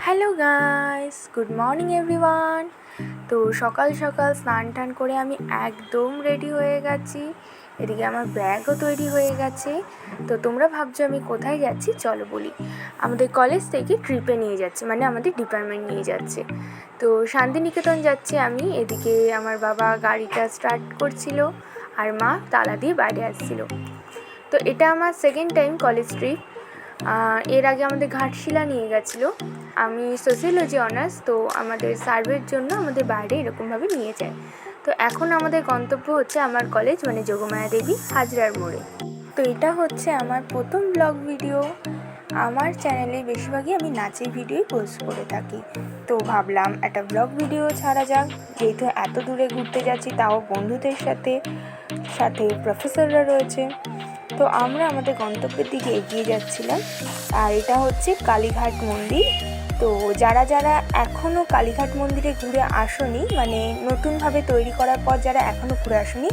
Hello guys, good morning everyone. তো সকাল সকাল স্নান টান করে আমি একদম রেডি হয়ে গেছি। এদিকে আমার ব্যাগও তৈরি হয়ে গেছে। তো তোমরা ভাবছো আমি কোথায় যাচ্ছি, চলো বলি। আমাদের কলেজ থেকে ট্রিপে নিয়ে যাচ্ছে, মানে আমাদের ডিপার্টমেন্ট নিয়ে যাচ্ছে। তো শান্তিনিকেতন যাচ্ছি আমি। এদিকে আমার বাবা গাড়িটা স্টার্ট করছিল আর মা তালা দিয়ে বাইরে আসছিল। তো এটা আমার সেকেন্ড টাইম কলেজ ট্রিপ। এর আগে আমাদের ঘাটশিলা নিয়ে গেছিলো। আমি সোশিওলজি অনার্স, তো আমাদের সার্ভের জন্য আমাদের বাইরে এরকমভাবে নিয়ে যায়। তো এখন আমাদের গন্তব্য হচ্ছে আমার কলেজ, মানে যোগমায়া দেবী হাজরার মোড়ে। তো এটা হচ্ছে আমার প্রথম ব্লগ ভিডিও। আমার চ্যানেলে বেশিরভাগই আমি নাচের ভিডিওই পোস্ট করে থাকি। তো ভাবলাম একটা ব্লগ ভিডিও ছাড়া যাক, যেহেতু এত দূরে ঘুরতে যাচ্ছি, তাও বন্ধুদের সাথে সাথে প্রফেসররা রয়েছে। তো আমরা আমাদের গন্তব্যের দিকে এগিয়ে যাচ্ছিলাম। আর এটা হচ্ছে কালীঘাট মন্দির। তো যারা যারা এখনও কালীঘাট মন্দিরে ঘুরে আসনি, মানে নতুনভাবে তৈরি করার পর যারা এখনও ঘুরে আসনি,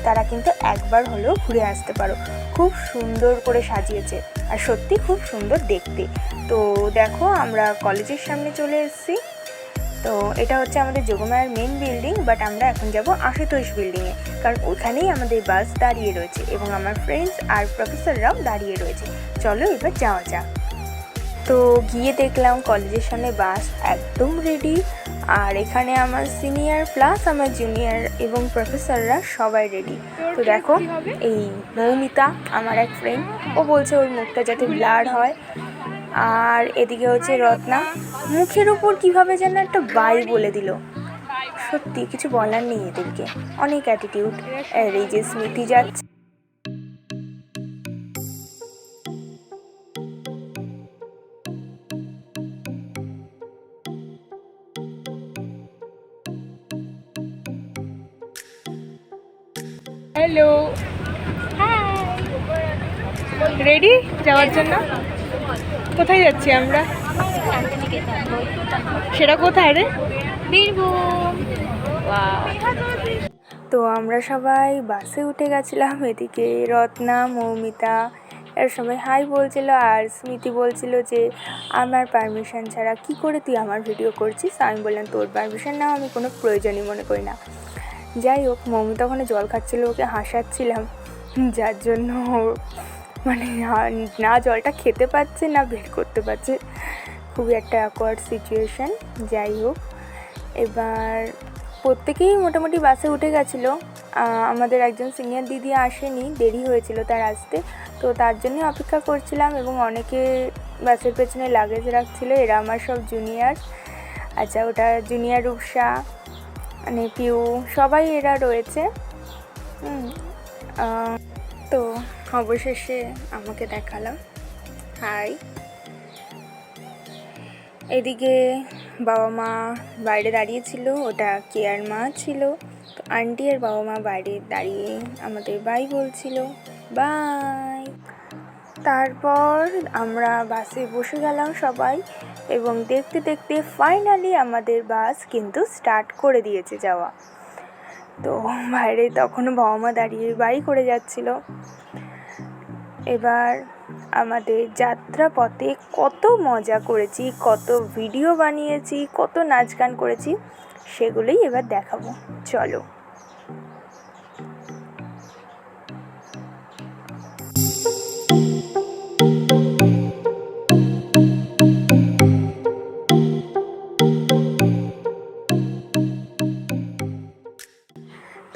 তারা কিন্তু একবার হলেও ঘুরে আসতে পারো। খুব সুন্দর করে সাজিয়েছে আর সত্যি খুব সুন্দর দেখতে। তো দেখো, আমরা কলেজের সামনে চলে এসেছি। তো এটা হচ্ছে আমাদের যোগমায়ার মেন বিল্ডিং, বাট আমরা এখন যাব আশুতোষ বিল্ডিংয়ে, কারণ ওখানেই আমাদের বাস দাঁড়িয়ে রয়েছে এবং আমার ফ্রেন্ডস আর প্রফেসররাও দাঁড়িয়ে রয়েছে। চলো এবার যাওয়া যাক। তো গিয়ে দেখলাম কলেজের সামনে বাস একদম রেডি। আর এখানে আমার সিনিয়র প্লাস আমার জুনিয়র এবং প্রফেসররা সবাই রেডি। তো দেখো, এই মৌমিতা আমার এক ফ্রেন্ড, ও বলছে ওর মুখটা যাতে ব্লার হয়। আর এদিকে হচ্ছে রত্না, মুখের উপর কীভাবে যেন একটা বাই বলে দিল। সত্যি কিছু বলার নেই এদেরকে, অনেক অ্যাটিটিউড। আর এই যে স্মৃতি যাচ্ছে। হ্যালো, রেডি যাওয়ার জন্য? কোথায় যাচ্ছি আমরা? সেটা কোথায় রে? বীরভূম। তো আমরা সবাই বাসে উঠে গেছিলাম। এদিকে রত্না, মৌমিতা এর সবাই হাই বলছিল, আর স্মৃতি বলছিল যে আমার পারমিশন ছাড়া কি করে তুই আমার ভিডিও করছিস। আমি বললাম তোর পারমিশন নাও, আমি কোনো প্রয়োজনই মনে করি না। যাই হোক, মৌমিতা ওখানে জল খাচ্ছিল, ওকে হাসাচ্ছিলাম, যার জন্য মানে না জলটা খেতে পারছে না বের করতে পারছে। খুবই একটা অ্যাকওয়ার্ড সিচুয়েশান। যাই হোক, এবার প্রত্যেকেই মোটামুটি বাসে উঠে গেছিলো। আমাদের একজন সিনিয়র দিদি আসেনি, দেরি হয়েছিল তার আসতে, তো তার জন্যই অপেক্ষা করছিলাম। এবং অনেকে বাসের পেছনে লাগেজ রাখছিলো, এরা আমার সব জুনিয়র। আচ্ছা, ওটা জুনিয়র রূপসা, মানে পিউ, সবাই এরা রয়েছে। তো অবশেষে আমাকে দেখালাম, হাই। এদিকে বাবা মা বাইরে দাঁড়িয়েছিল, ওটা কেয়ার মা ছিল। তো আন্টি আর বাবা মা বাইরে দাঁড়িয়ে আমাদের বাই বলছিল, বাই। তারপর আমরা বাসে বসে গেলাম সবাই, এবং দেখতে দেখতে ফাইনালি আমাদের বাস কিন্তু স্টার্ট করে দিয়েছে যাওয়া। তো বাইরে তখনও বাবা মা দাঁড়িয়ে বাই করে যাচ্ছিল। এবার আমাদের যাত্রা পথে কত মজা করেছি, কত ভিডিও বানিয়েছি, কত নাচ গান করেছি, সেগুলোই এবার দেখাবো, চলো।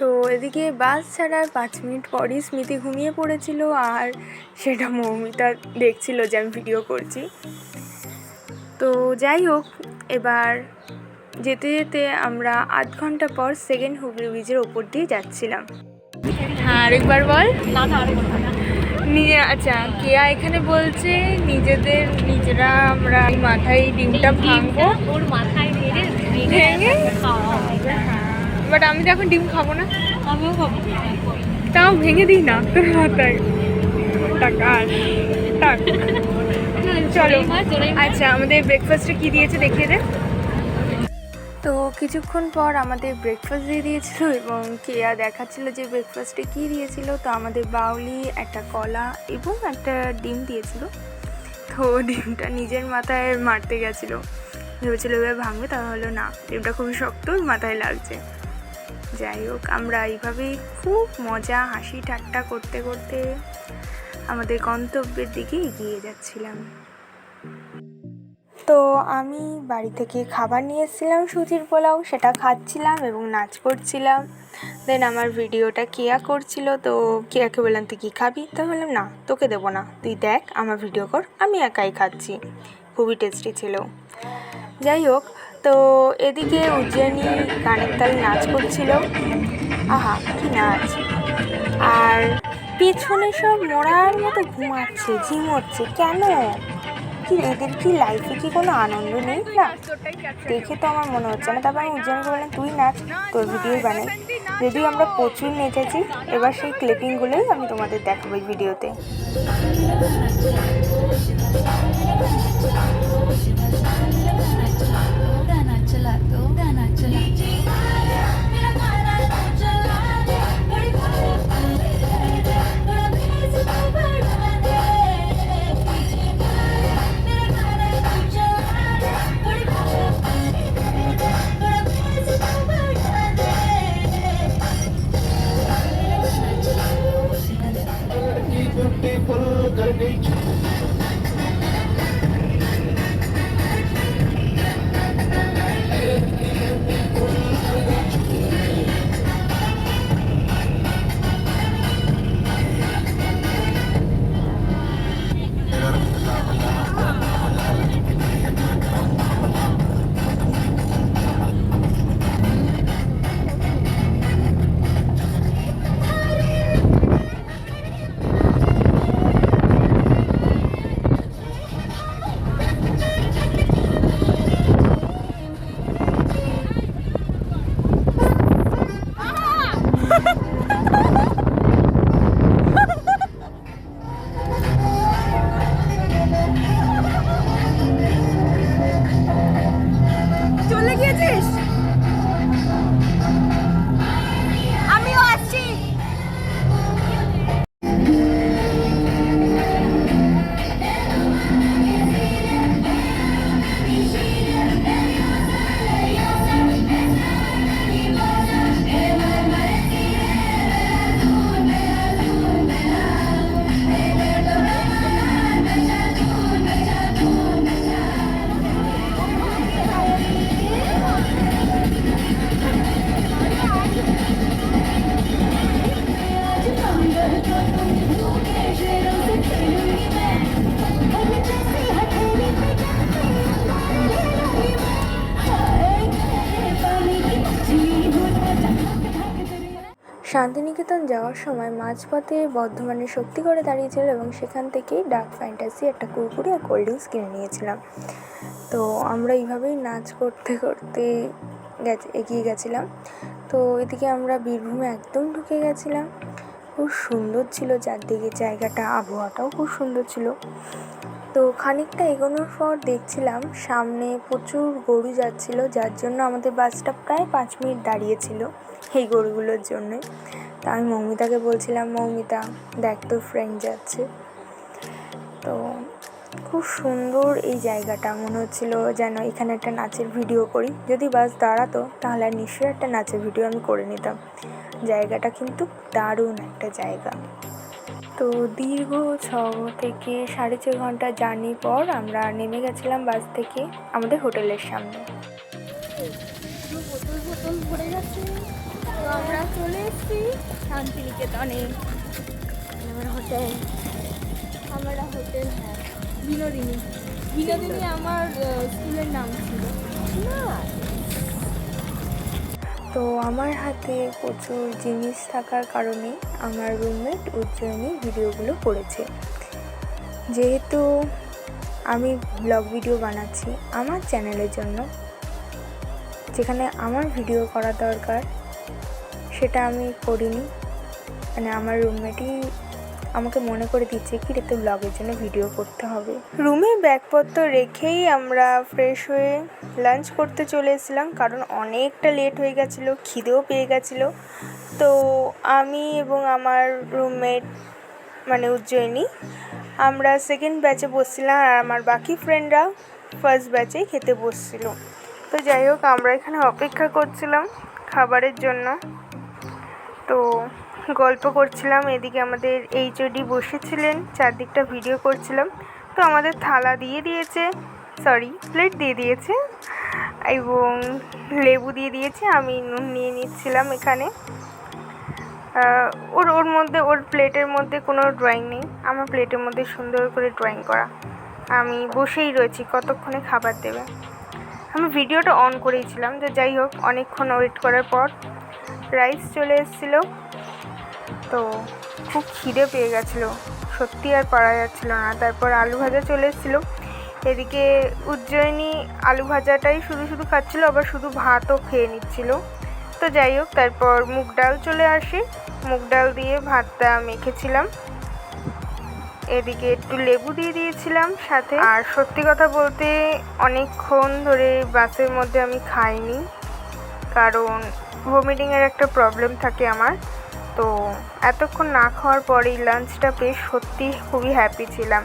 তো এদিকে বাস ছাড়ার 5 মিনিট পরই স্মৃতি ঘুমিয়ে পড়েছিল, আর সেটা মৌমিতা দেখছিল যে আমি ভিডিও করছি। তো যাই হোক, এবার যেতে যেতে আমরা আধ ঘন্টা পর সেকেন্ড হুগলি ব্রিজের ওপর দিয়ে যাচ্ছিলাম। হ্যাঁ, আরেকবার বল। নিজে, আচ্ছা, কেয়া এখানে বলছে নিজেরা আমরা মাথায় ডিমটা ভাঙবো, ওর মাথায় ভেঙে, বাট আমি তো এখন ডিম খাবো না। আমিও খাবো, তাও ভেঙে দিই না তোর মাথায়। চলো। আচ্ছা, আমাদের ব্রেকফাস্টে কি দিয়েছে দেখিয়ে দে। তো কিছুক্ষণ পর আমাদের ব্রেকফাস্ট দিয়ে দিয়েছিল, এবং কেয়া দেখাচ্ছিল যে ব্রেকফাস্টে কী দিয়েছিল। তো আমাদের বাউলি একটা কলা এবং একটা ডিম দিয়েছিল। তো ডিমটা নিজের মাথায় মারতে গেছিলো, ভেবেছিল এভাবে ভাঙবে, তা হলো না, টেপটা খুবই শক্ত, মাথায় লাগছে। যাই হোক, আমরা এইভাবেই খুব মজা হাসি ঠাট্টা করতে করতে আমাদের গন্তব্যের দিকে এগিয়ে যাচ্ছিলাম। তো আমি বাড়ি থেকে খাবার নিয়ে এসেছিলাম, সুজির পোলাও, সেটা খাচ্ছিলাম এবং নাচ করছিলাম। দেন আমার ভিডিওটা কেয়া করছিল, তো কেয়াকে বললাম তুই কী খাবি? তো বললাম না, তোকে দেবো না, তুই দেখ আমার ভিডিও কর, আমি একাই খাচ্ছি। খুবই টেস্টি ছিল। যাই হোক, তো এদিকে উজ্জয়িনী গানের তালে নাচ করছিল। আহা কি নাচ! আর পেছনে সব মরার মতো ঘুমাচ্ছে, ঝিমোচ্ছে। কেন? কি এদের কি লাইফে কি কোনো আনন্দ নেই? না, দেখে তো আমার মনে হচ্ছে না। তারপর আমি উজ্জয়নকে বললাম তুই নাচ, তোর ভিডিওই বানাই। যদিও আমরা প্রচুর নেচেছি, এবার সেই ক্লিপিংগুলোই আমি তোমাদের দেখাবো এই ভিডিওতে। চলে গিয়েছিস? আমিও আসছি। শান্তিনিকেতন যাওয়ার সময় মাঝপথে বর্ধমানের শক্তিগড়ে দাঁড়িয়েছিল এবং সেখান থেকেই ডার্ক ফ্যান্টাসি একটা কুরকুরে আর কোল্ড ড্রিঙ্কস কিনে নিয়েছিলাম। তো আমরা এইভাবেই নাচ করতে করতে এগিয়ে গেছিলাম। তো এদিকে আমরা বীরভূমে একদম ঢুকে গেছিলাম। খুব সুন্দর ছিল চারদিকে জায়গাটা, আবহাওয়াটাও খুব সুন্দর ছিল। তো খানিকটা এগোনোর পর দেখছিলাম সামনে প্রচুর গরু যাচ্ছিল, যার জন্য আমাদের বাসটা প্রায় 5 মিনিট দাঁড়িয়েছিল এই গরুগুলোর জন্যে। তা আমি মৌমিতাকে বলছিলাম, মৌমিতা দেখ তোর ফ্রেন্ড যাচ্ছে। তো খুব সুন্দর এই জায়গাটা, মনে হচ্ছিল যেন এখানে একটা নাচের ভিডিও করি। যদি বাস দাঁড়াতো তাহলে আর নিশ্চয়ই একটা নাচের ভিডিও আমি করে নিতাম। জায়গাটা কিন্তু দারুণ একটা জায়গা। তো দীর্ঘ 6 থেকে 6.5 ঘন্টা জার্নি পর আমরা নেমে গেছিলাম বাস থেকে আমাদের হোটেলের সামনে। বোতল ভরে গেছে। তো আমরা চলে এসেছি শান্তিনিকেতনে। আমার হোটেল, হ্যাঁ বিনোদিনী আমার স্কুলের নাম ছিল না। তো আমার হাতে প্রচুর জিনিস থাকার কারণে আমার রুমমেট উজ্জয়িনী ভিডিওগুলো করেছে। যেহেতু আমি ব্লগ ভিডিও বানাচ্ছি আমার চ্যানেলের জন্য, যেখানে আমার ভিডিও করা দরকার সেটা আমি করিনি, মানে আমার রুমমেটই আমাকে মনে করে দিচ্ছে কি রে তো ব্লগের জন্য ভিডিও করতে হবে। রুমে ব্যাগপত্র রেখেই আমরা ফ্রেশ হয়ে লাঞ্চ করতে চলে এসেছিলাম, কারণ অনেকটা লেট হয়ে গেছিলো, খিদেও পেয়ে গেছিলো। তো আমি এবং আমার রুমমেট মানে উজ্জয়িনী আমরা সেকেন্ড ব্যাচে বসছিলাম, আর আমার বাকি ফ্রেন্ডরা ফার্স্ট ব্যাচেই খেতে বসছিল। তো যাই হোক, আমরা এখানে অপেক্ষা করছিলাম খাবারের জন্য, তো গল্প করছিলাম। এদিকে আমাদের এইচওডি বসেছিলেন, চারদিকটা ভিডিও করছিলাম। তো আমাদের থালা দিয়ে দিয়েছে, প্লেট দিয়ে দিয়েছে এবং লেবু দিয়ে দিয়েছে। আমি নুন নিয়ে নিচ্ছিলাম এখানে। ওর মধ্যে, ওর প্লেটের মধ্যে কোনো ড্রয়িং নেই, আমার প্লেটের মধ্যে সুন্দর করে ড্রয়িং করা। আমি বসেই রয়েছি, কতক্ষণে খাবার দেবে। আমি ভিডিওটা অন করেছিলাম। তো যাই হোক, অনেকক্ষণ ওয়েট করার পর রাইস চলে এসেছিলো। তো খুব খিদে পেয়ে গেছিলো, সত্যি আর পারা যাচ্ছিল না। তারপর আলু ভাজা চলে এসেছিলো। এদিকে উজ্জয়িনী আলু ভাজাটাই শুধু খাচ্ছিলো, আবার শুধু ভাতও খেয়ে নিচ্ছিলো। তো যাই হোক, তারপর মুগ ডাল চলে আসে, মুগ ডাল দিয়ে ভাতটা মেখেছিলাম। এদিকে একটু লেবু দিয়ে দিয়েছিলাম সাথে। আর সত্যি কথা বলতে অনেকক্ষণ ধরে বাসের মধ্যে আমি খাইনি, কারণ ভমিটিংয়ের একটা প্রবলেম থাকে আমার। তো এতক্ষণ না খাওয়ার পরেই লাঞ্চটা পেয়ে সত্যি খুবই হ্যাপি ছিলাম।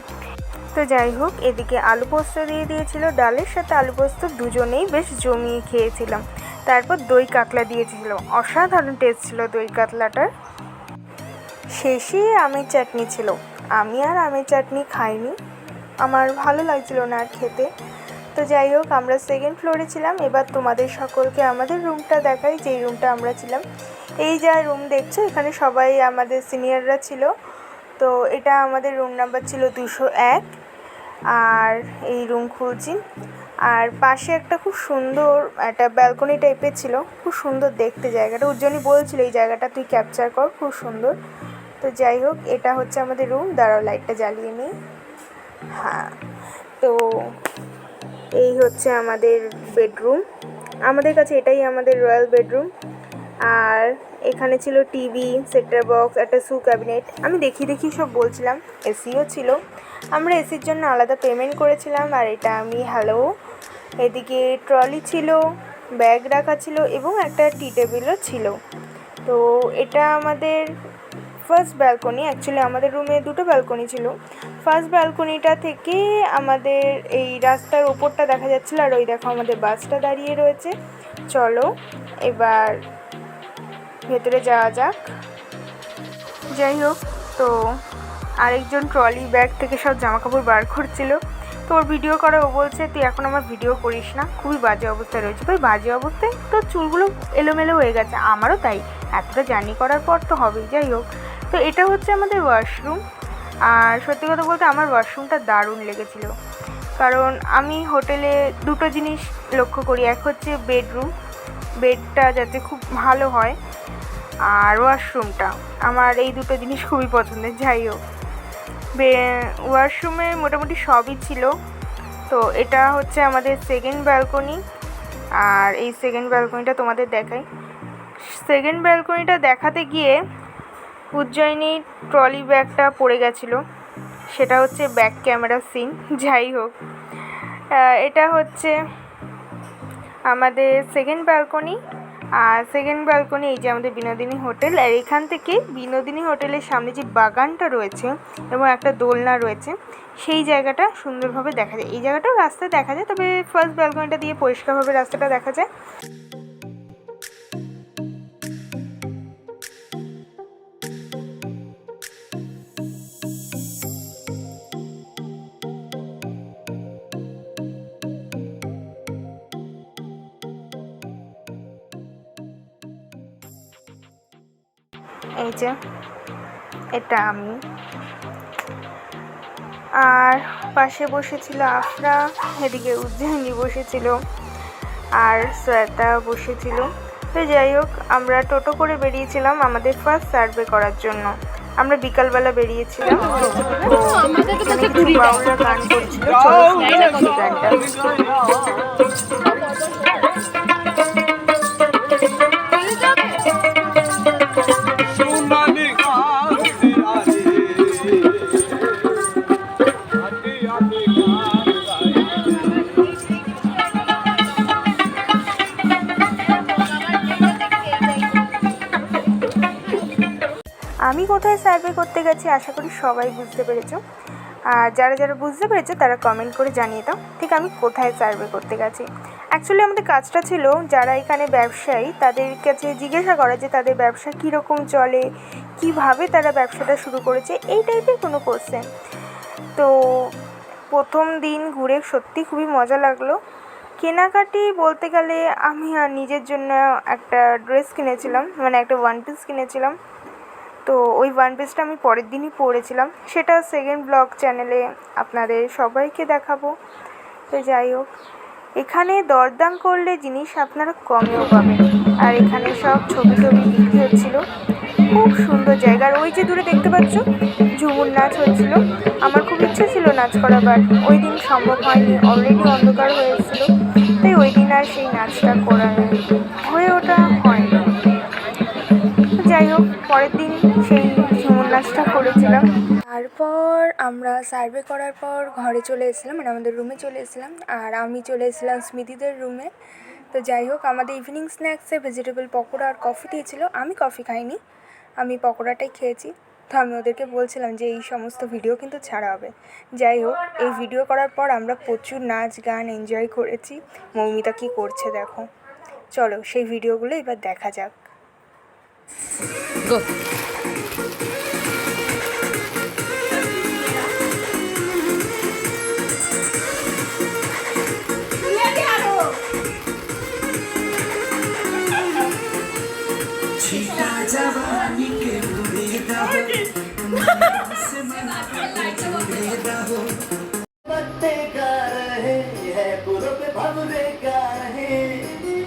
তো যাই হোক, এদিকে আলু পোস্ত দিয়ে দিয়েছিল, ডালের সাথে আলু পোস্ত দুজনেই বেশ জমিয়ে খেয়েছিলাম। তারপর দই কাতলা দিয়েছিল, অসাধারণ টেস্ট ছিল দই কাতলাটার। শেষে আমের চাটনি ছিল। আমি আর আমের চাটনি খাইনি, আমার ভালো লাগছিল না আর খেতে। তো যাই হোক, আমরা সেকেন্ড ফ্লোরে ছিলাম। এবার তোমাদের সকলকে আমাদের রুমটা দেখাই, যেই রুমটা আমরা ছিলাম। এই যা রুম দেখছো, এখানে সবাই আমাদের সিনিয়ররা ছিল। তো এটা আমাদের রুম নাম্বার ছিল 201। আর এই রুম খুলছি। আর পাশে একটা খুব সুন্দর একটা ব্যালকনি টাইপের ছিল, খুব সুন্দর দেখতে জায়গাটা। উজ্জয়িনী বলছিল এই জায়গাটা তুই ক্যাপচার কর, খুব সুন্দর। তো যাই হোক, এটা হচ্ছে আমাদের রুম। দাঁড়াও লাইটটা জ্বালিয়ে নিই। হ্যাঁ, তো এই হচ্ছে আমাদের বেডরুম। আমাদের কাছে এটাই আমাদের রয়্যাল বেডরুম। আর এখানে ছিল টিভি, সেটআপ বক্স, একটা শু ক্যাবিনেট। আমি দেখি সব বলছিলাম। এসিও ছিল, আমরা এসির জন্য আলাদা পেমেন্ট করেছিলাম। আর এটা আমি এদিকে ট্রলি ছিল, ব্যাগ রাখা ছিল এবং একটা টি টেবিলও ছিল। তো এটা আমাদের ফার্স্ট ব্যালকনি। অ্যাকচুয়ালি আমাদের রুমে দুটো ব্যালকনি ছিল। ফার্স্ট ব্যালকনিটা থেকে আমাদের এই রাস্তার ওপরটা দেখা যাচ্ছিলো। আর ওই দেখো আমাদের বাসটা দাঁড়িয়ে রয়েছে। চলো এবার ভেতরে যাওয়া যাক। যাই হোক, তো আরেকজন ট্রলি ব্যাগ থেকে সব জামাকাপড় বার করছিল। তো ওর ভিডিও করে, ও বলছে তুই এখন আমার ভিডিও করিস না, খুবই বাজে অবস্থায় রয়েছে। ভাই বাজে অবস্থায়? তোর চুলগুলো এলোমেলো হয়ে গেছে, আমারও তাই, এতটা জার্নি করার পর তো হবেই। যাই হোক, তো এটা হচ্ছে আমাদের ওয়াশরুম। আর সত্যি কথা বলতে আমার ওয়াশরুমটা দারুণ লেগেছিল, কারণ আমি হোটেলে দুটো জিনিস লক্ষ্য করি। এক হচ্ছে বেডরুম, বেডটা যাতে খুব ভালো হয়, আর ওয়াশরুমটা, আমার এই দুটো জিনিস খুবই পছন্দের। যাই হোক, ওয়াশরুমে মোটামুটি সবই ছিল। তো এটা হচ্ছে আমাদের সেকেন্ড ব্যালকনি। আর এই সেকেন্ড ব্যালকনিটা তোমাদের দেখাই। সেকেন্ড ব্যালকনিটা দেখাতে গিয়ে উজ্জয়িনীর ট্রলি ব্যাগটা পড়ে গেছিলো, সেটা হচ্ছে ব্যাক ক্যামেরার সিন। যাই হোক, এটা হচ্ছে আমাদের সেকেন্ড ব্যালকনি। আর সেকেন্ড ব্যালকনি এই যে আমাদের বিনোদিনী হোটেল। আর এখান থেকে বিনোদিনী হোটেলের সামনে যে বাগানটা রয়েছে এবং একটা দোলনা রয়েছে, সেই জায়গাটা সুন্দরভাবে দেখা যায়। এই জায়গাটাও রাস্তা দেখা যায়, তবে ফার্স্ট ব্যালকনিটা দিয়ে পরিষ্কারভাবে রাস্তাটা দেখা যায়। এই যে এটা আমি, আর পাশে বসেছিল আফরা, এদিকে উজ্জয়িনী বসেছিল, আর শ্বেতা বসেছিল। তো যাই হোক, আমরা টোটো করে বেরিয়েছিলাম আমাদের ফার্স্ট সার্ভে করার জন্য। আমরা বিকালবেলা বেরিয়েছিলাম। বাউলরা গান করছিল, চলো গানটা। আমি কোথায় সার্ভে করতে গেছি আশা করি সবাই বুঝতে পেরেছো। আর যারা যারা বুঝতে পেরেছে তারা কমেন্ট করে জানিয়ে দাও ঠিক আমি কোথায় সার্ভে করতে গেছি। অ্যাকচুয়ালি আমাদের কাজটা ছিল যারা এখানে ব্যবসায়ী তাদের কাছে জিজ্ঞাসা করা যে তাদের ব্যবসা কীরকম চলে, কিভাবে তারা ব্যবসাটা শুরু করেছে, এই টাইপের কোনো কোশ্চেন। তো প্রথম দিন ঘুরে সত্যি খুবই মজা লাগলো। কেনাকাটি বলতে গেলে আমি নিজের জন্য একটা ড্রেস কিনেছিলাম, মানে একটা ওয়ান পিস কিনেছিলাম। তো ওই ওয়ান পিসটা আমি পরের দিনই পরেছিলাম, সেটা সেকেন্ড ব্লগ চ্যানেলে আপনাদের সবাইকে দেখাবো। তো যাই হোক, এখানে দরদাম করলে জিনিস আপনারা কমেও পাবেন। আর এখানে সব ছবি বিক্রি হচ্ছিলো। খুব সুন্দর জায়গা। আর ওই যে দূরে দেখতে পাচ্ছ ঝুমুর নাচ হচ্ছিলো। আমার খুব ইচ্ছে ছিল নাচ করা, বাট ওই দিন সম্ভব হয়নি, অলরেডি অন্ধকার হয়ে এসেছিলো, তাই ওই দিন আর সেই নাচটা হয়ে ওঠা হয়নি। যাই হোক, পরের দিন সেই ঝুমুর নাচটা করেছিলাম। তারপর আমরা সার্ভে করার পর ঘরে চলে এসেছিলাম, মানে আমাদের রুমে চলে এসেছিলাম, আর আমি চলে এসেছিলাম স্মৃতিদের রুমে। তো যাই হোক, আমাদের ইভিনিং স্ন্যাক্সে ভেজিটেবল পকোড়া আর কফি দিয়েছিল। আমি কফি খাইনি, আমি পকোড়াটাই খেয়েছি। তো আমি ওদেরকে বলছিলাম যে এই সমস্ত ভিডিও কিন্তু ছাড়া হবে। যাই হোক, এই ভিডিও করার পর আমরা প্রচুর নাচ গান এনজয় করেছি। মৌমিতা কী করছে দেখো, চলো সেই ভিডিওগুলো এবার দেখা যাক। जवानी के बुरे दहो से मना बुरे दहो पत्ते गा रहे हैं पुरों पे भवरे गा रहे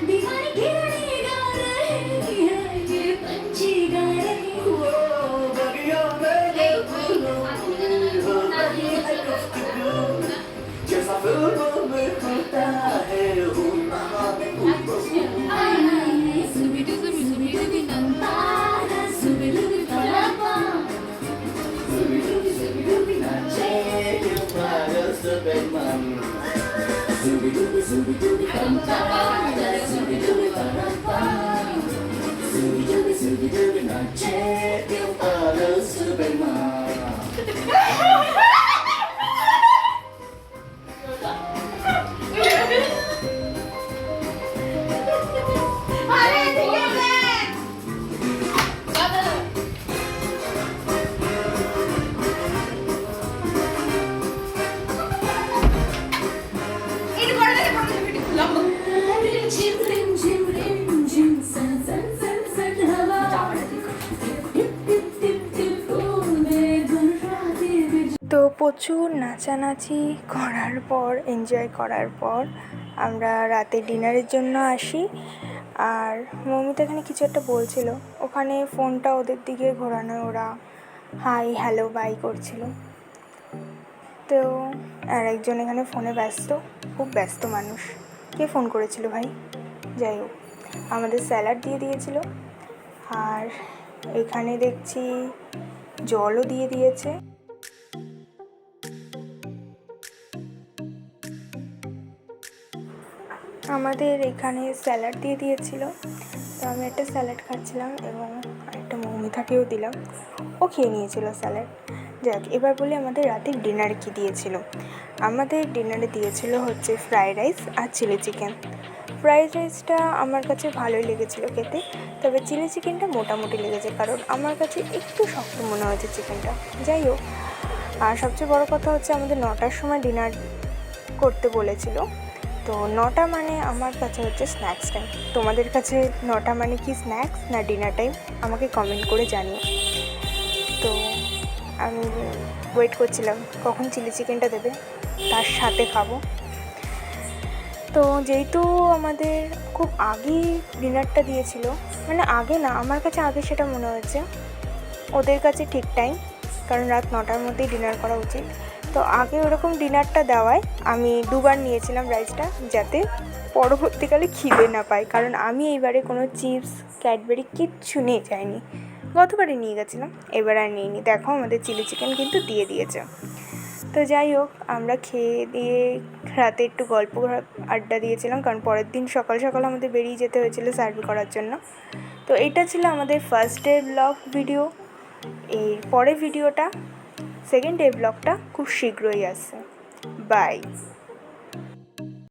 दीवाने घेरने गा रहे हैं ये पंछी गा रहे ओ बगियों में ये फूलों हो रही है गुफ्तगू जैसा फूलों में खुलता है তো প্রচুর নাচানাচি করার পর, এনজয় করার পর আমরা রাতে ডিনারের জন্য আসি। আর মৌমিতা এখানে কিছু একটা বলছিল, ওখানে ফোনটা ওদের দিকে ঘোরানো, ওরা হাই হ্যালো বাই করছিল। তো আর একজন এখানে ফোনে ব্যস্ত, খুব ব্যস্ত মানুষ। কে ফোন করেছিল ভাই? যাই হোক, আমাদের স্যালাড দিয়ে দিয়েছিল, আর এখানে দেখছি জলও দিয়ে দিয়েছে। আমাদের এখানে স্যালাড দিয়ে দিয়েছিল, তো আমি একটা স্যালাড খাচ্ছিলাম এবং একটা মৌমিতাকেও দিলাম, ও খেয়ে নিয়েছিল স্যালাড। যাক, এবার বলি আমাদের রাতের ডিনারে কী দিয়েছিল। আমাদের ডিনারে দিয়েছিল হচ্ছে ফ্রাইড রাইস আর চিলি চিকেন। ফ্রাইড রাইসটা আমার কাছে ভালোই লেগেছিলো খেতে, তবে চিলি চিকেনটা মোটামুটি লেগেছে, কারণ আমার কাছে একটু শক্ত মনে হয়েছে চিকেনটা। যাই হোক, আর সবচেয়ে বড় কথা হচ্ছে আমাদের 9টার সময় ডিনার করতে বলেছিল। তো 9টা মানে আমার কাছে হচ্ছে স্ন্যাক্স টাইম। তোমাদের কাছে 9টা মানে কি স্ন্যাক্স না ডিনার টাইম, আমাকে কমেন্ট করে জানিও। তো আমি ওয়েট করছিলাম কখন চিলি চিকেনটা দেবে, তার সাথে খাবো। তো যেহেতু আমাদের খুব আগেই ডিনারটা দিয়েছিল, মানে আগে না, আমার কাছে আগে সেটা মনে হয়েছে, ওদের কাছে ঠিক টাইম, কারণ রাত 9টার মধ্যেই ডিনার করা উচিত। তো আগে ওরকম ডিনারটা দেওয়ায় আমি দুবার নিয়েছিলাম রাইসটা, যাতে পরবর্তীকালে খিদে না পায়, কারণ আমি এইবারে কোনো চিপস ক্যাডবেরি কিচ্ছু নিয়ে যাইনি। গতবারে নিয়ে গেছিলাম, এবার আর নিইনি। দেখো আমাদের চিলি চিকেন কিন্তু দিয়ে দিয়েছে। তো যাই হোক, আমরা খেয়ে দিয়ে রাতে একটু গল্প আড্ডা দিয়েছিলাম, কারণ পরের দিন সকাল সকাল আমাদের বেরিয়ে যেতে হয়েছিল সার্ভে করার জন্য। তো এটা ছিল আমাদের ফার্স্ট ডে ব্লগ ভিডিও। এর পরের ভিডিওটা সেকেন্ড ডে ব্লগটা খুব শীঘ্রই আসছে। বাই।